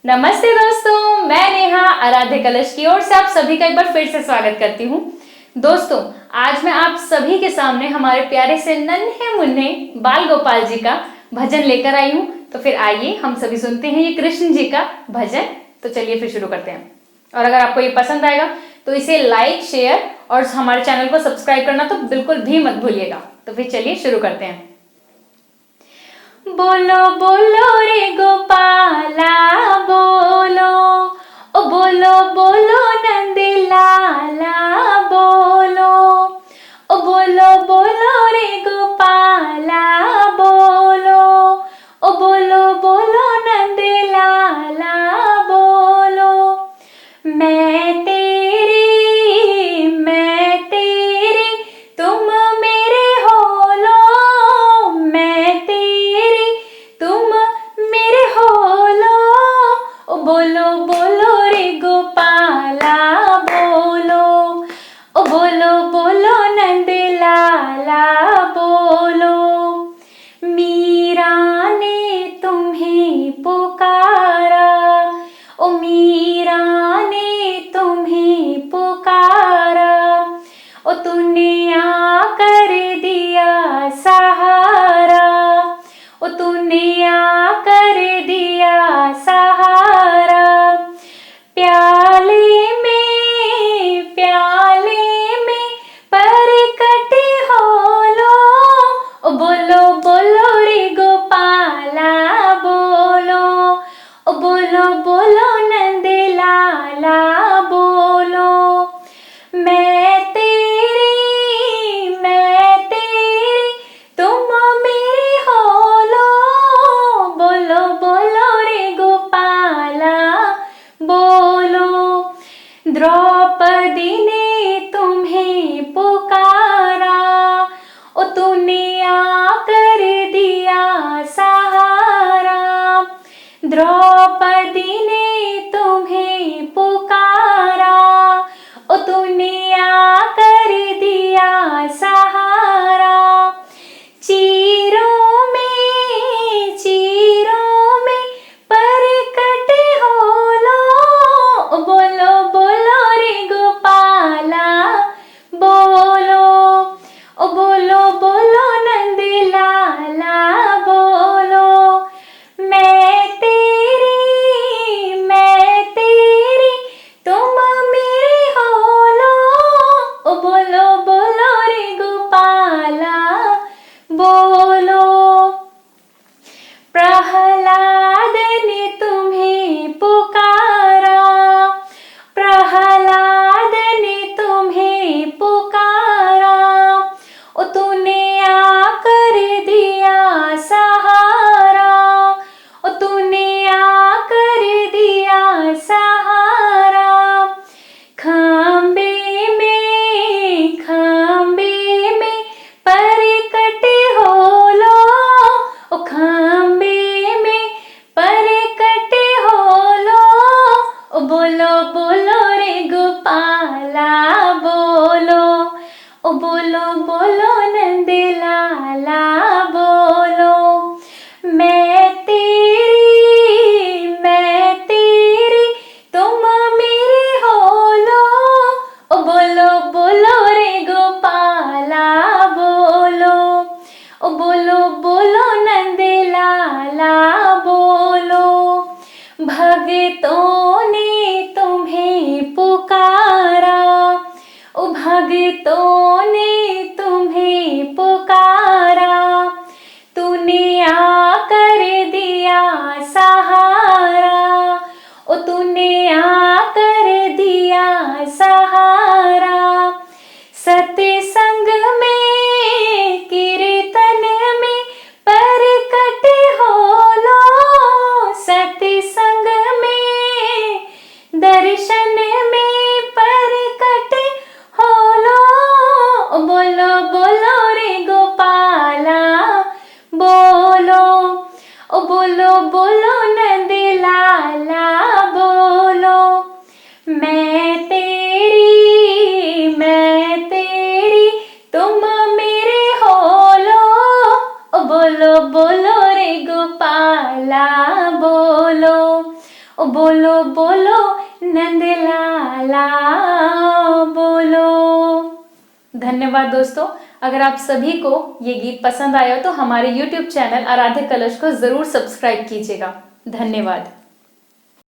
नमस्ते दोस्तों, मैं नेहा आराध्य कलश की ओर से आप सभी का एक बार फिर से स्वागत करती हूँ। दोस्तों, आज मैं आप सभी के सामने हमारे प्यारे से नन्हे मुन्ने बाल गोपाल जी का भजन लेकर आई हूँ। तो फिर आइए हम सभी सुनते हैं ये कृष्ण जी का भजन। तो चलिए फिर शुरू करते हैं। और अगर आपको ये पसंद आएगा तो इसे लाइक, शेयर और हमारे चैनल को सब्सक्राइब करना तो बिल्कुल भी मत भूलिएगा। तो फिर चलिए शुरू करते हैं। बोलो बोलो रे गोपाला बोलो, ओ बोलो बोलो नंद लाला बोलो, ओ बोलो बोलो रे गोपाला बोलो, ओ बोलो बोलो नंद लाला बोलो। मैं तेरी तुम मेरे हो लो, मैं तेरी तुम मेरे हो लो, ओ बोलो बोलो रे गोपाला बोलो, ओ बोलो बोलो नंद लाला बोलो। मीरा ने तुम्हें पुकारा, ओ मीरा ने तुम्हें पुकारा, ओ तूने आकर दिया सहारा, ओ तूने आकर दिया सहारा। प्याले में परकट हो लो, ओ बोलो बोलो रे गोपाला बोलो, ओ बोलो बोलो नंद लाला बोलो। मैं तेरी तुम मेरे हो लो, बोलो बोलो रे गोपाला बोलो। द्रौपदी ने तुम्हें पुकारा, ओ तूने आकर दिया सहारा। द्रौपदी ने तुम्हें पुकारा, ओ तूने आकर दिया सहारा। चीरों में परकट हो लो, ओ बोलो बोलो रे गोपाला बोलो, ओ बोलो बोलो नंद लाला बोलो। मैं तेरी तुम मेरे हो लो, ओ बोलो बोलो रे गोपाला बोलो। प्रहलाद ने तुम्हें पुकारा, प्रहलाद ने तुम्हें पुकारा, ओ तूने आकर दिया सहारा, ओ तूने आकर दिया सहारा। खंबे में परकट हो लो, ओ खंबे में परकट हो लो, ओ बोलो बोलो रे गोपाला बोलो, ओ बोलो बोलो नंद लाला बोलो। मैं तेरी तुम मेरे हो लो, ओ बोलो बोलो रे गोपाला बोलो, ओ बोलो बोलो नंद लाला बोलो। भक्तों ने तुम्हें पुकारा, ओ भक्तों ने तुम्हें पुकारा, तूने आकर दिया सहारा, ओ तूने आकर दिया सहारा। सत्संग में कीर्तन में परकट हो लो, सत्संग में ओ बोलो बोलो नंद लाला बोलो। धन्यवाद दोस्तों। अगर आप सभी को ये गीत पसंद आया तो हमारे YouTube चैनल आराध्य कलश को जरूर सब्सक्राइब कीजिएगा। धन्यवाद।